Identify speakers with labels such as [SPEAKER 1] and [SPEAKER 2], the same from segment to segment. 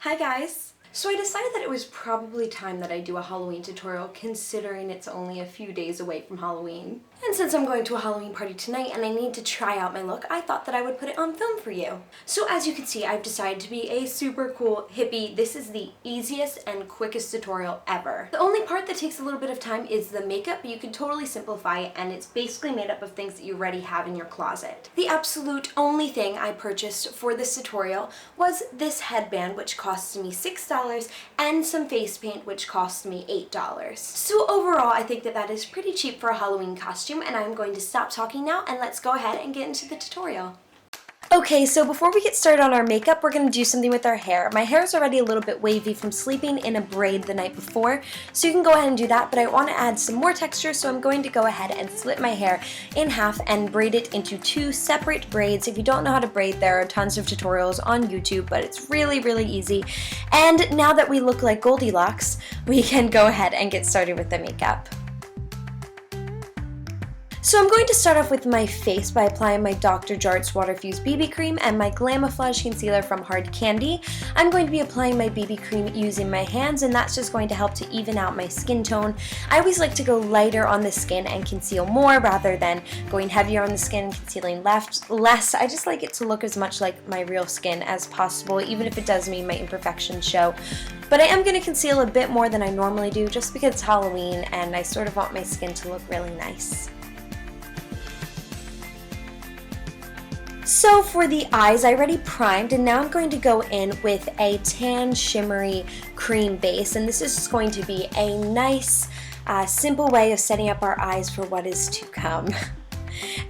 [SPEAKER 1] Hi guys! So I decided that it was probably time that I do a Halloween tutorial considering it's only a few days away from Halloween. And since I'm going to a Halloween party tonight and I need to try out my look, I thought that I would put it on film for you. So as you can see, I've decided to be a super cool hippie. This is the easiest and quickest tutorial ever. The only part that takes a little bit of time is the makeup, but you can totally simplify it, and it's basically made up of things that you already have in your closet. The absolute only thing I purchased for this tutorial was this headband, which cost me $6, and some face paint, which cost me $8. So overall, I think that that is pretty cheap for a Halloween costume, and I'm going to stop talking now and let's go ahead and get into the tutorial. Okay, so before we get started on our makeup, we're going to do something with our hair. My hair is already a little bit wavy from sleeping in a braid the night before, so you can go ahead and do that, but I want to add some more texture, so I'm going to go ahead and split my hair in half and braid it into two separate braids. If you don't know how to braid, there are tons of tutorials on YouTube, but it's really, really easy. And now that we look like Goldilocks, we can go ahead and get started with the makeup. So I'm going to start off with my face by applying my Dr. Jart's Water Fuse BB Cream and my Glamflage Concealer from Hard Candy. I'm going to be applying my BB cream using my hands, and that's just going to help to even out my skin tone. I always like to go lighter on the skin and conceal more rather than going heavier on the skin and concealing less. I just like it to look as much like my real skin as possible, even if it does mean my imperfections show. But I am going to conceal a bit more than I normally do just because it's Halloween and I sort of want my skin to look really nice. So for the eyes, I already primed, and now I'm going to go in with a tan shimmery cream base, and this is just going to be a nice, simple way of setting up our eyes for what is to come.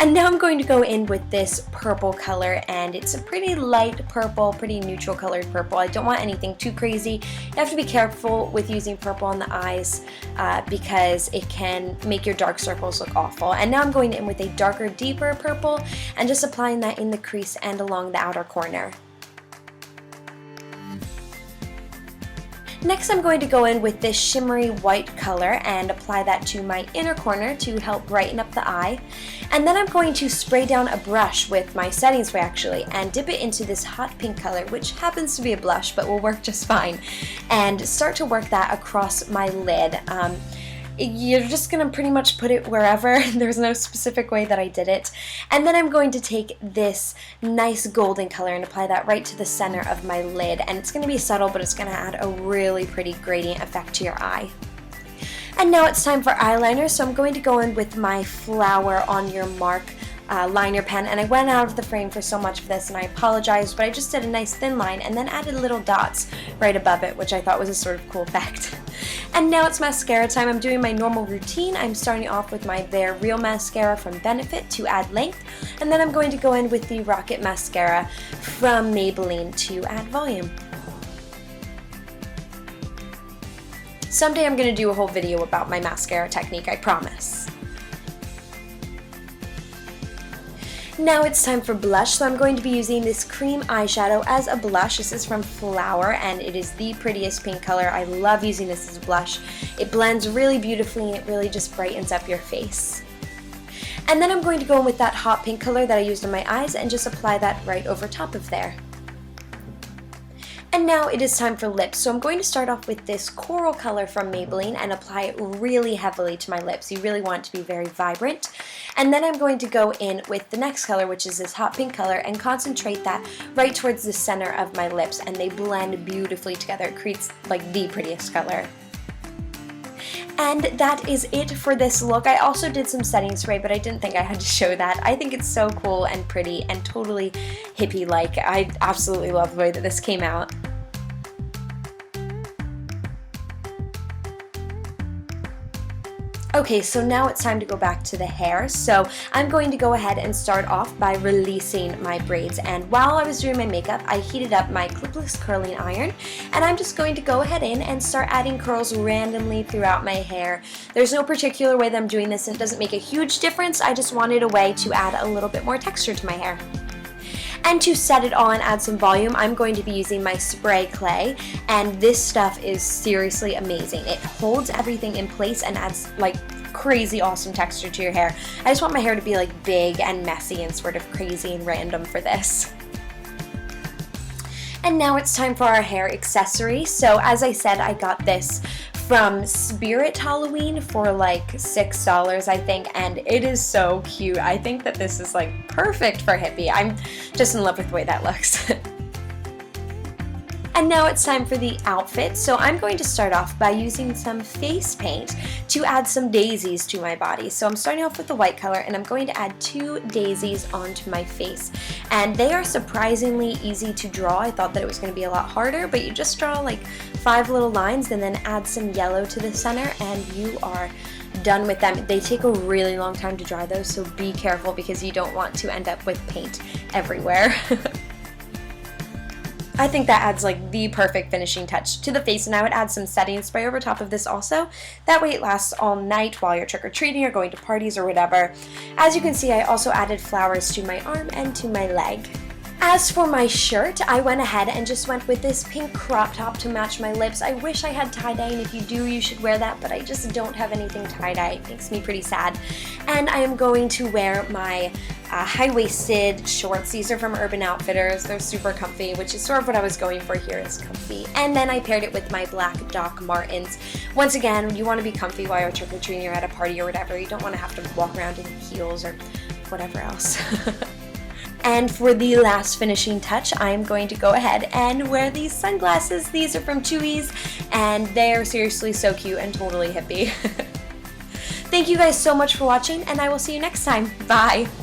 [SPEAKER 1] And now I'm going to go in with this purple color, and it's a pretty light purple, pretty neutral colored purple. I don't want anything too crazy. You have to be careful with using purple on the eyes because it can make your dark circles look awful. And now I'm going in with a darker, deeper purple and just applying that in the crease and along the outer corner. Next, I'm going to go in with this shimmery white color and apply that to my inner corner to help brighten up the eye. And then I'm going to spray down a brush with my setting spray actually and dip it into this hot pink color, which happens to be a blush but will work just fine, and start to work that across my lid. You're just going to pretty much put it wherever. There's no specific way that I did it. And then I'm going to take this nice golden color and apply that right to the center of my lid. And it's going to be subtle, but it's going to add a really pretty gradient effect to your eye. And now it's time for eyeliner, so I'm going to go in with my Flower on Your Mark liner pen, and I went out of the frame for so much of this and I apologize, but I just did a nice thin line and then added little dots right above it, which I thought was a sort of cool effect. And now it's mascara time. I'm doing my normal routine. I'm starting off with my Bare Real Mascara from Benefit to add length, and then I'm going to go in with the Rocket Mascara from Maybelline to add volume. Someday I'm going to do a whole video about my mascara technique, I promise. Now it's time for blush, so I'm going to be using this cream eyeshadow as a blush. This is from Flower, and it is the prettiest pink color. I love using this as a blush. It blends really beautifully, and it really just brightens up your face. And then I'm going to go in with that hot pink color that I used on my eyes and just apply that right over top of there. And now it is time for lips, so I'm going to start off with this coral color from Maybelline and apply it really heavily to my lips. You really want it to be very vibrant. And then I'm going to go in with the next color, which is this hot pink color, and concentrate that right towards the center of my lips, and they blend beautifully together. It creates like the prettiest color. And that is it for this look. I also did some setting spray, but I didn't think I had to show that. I think it's so cool and pretty and totally hippie-like. I absolutely love the way that this came out. Okay, so now it's time to go back to the hair. So I'm going to go ahead and start off by releasing my braids. And while I was doing my makeup, I heated up my clipless curling iron, and I'm just going to go ahead and start adding curls randomly throughout my hair. There's no particular way that I'm doing this, and it doesn't make a huge difference. I just wanted a way to add a little bit more texture to my hair. And to set it all and add some volume, I'm going to be using my spray clay, and this stuff is seriously amazing. It holds everything in place and adds like crazy awesome texture to your hair. I just want my hair to be like big and messy and sort of crazy and random for this. And now it's time for our hair accessory. So as I said, I got this from Spirit Halloween for like $6, I think, and it is so cute. I think that this is like perfect for Hippie. I'm just in love with the way that looks. And now it's time for the outfit. So I'm going to start off by using some face paint to add some daisies to my body. So I'm starting off with the white color and I'm going to add 2 daisies onto my face. And they are surprisingly easy to draw. I thought that it was going to be a lot harder, but you just draw like 5 little lines and then add some yellow to the center and you are done with them. They take a really long time to dry though, so be careful because you don't want to end up with paint everywhere. I think that adds like the perfect finishing touch to the face, and I would add some setting spray over top of this also. That way it lasts all night while you're trick-or-treating or going to parties or whatever. As you can see, I also added flowers to my arm and to my leg. As for my shirt, I went ahead and just went with this pink crop top to match my lips. I wish I had tie-dye, and if you do, you should wear that, but I just don't have anything tie-dye. It makes me pretty sad. And I am going to wear my high-waisted shorts. These are from Urban Outfitters. They're super comfy, which is sort of what I was going for here, is comfy. And then I paired it with my black Doc Martens. Once again, you want to be comfy while you're trick-or-treating or at a party or whatever. You don't want to have to walk around in heels or whatever else. And for the last finishing touch, I'm going to go ahead and wear these sunglasses. These are from Chewy's, and they're seriously so cute and totally hippie. Thank you guys so much for watching, and I will see you next time. Bye!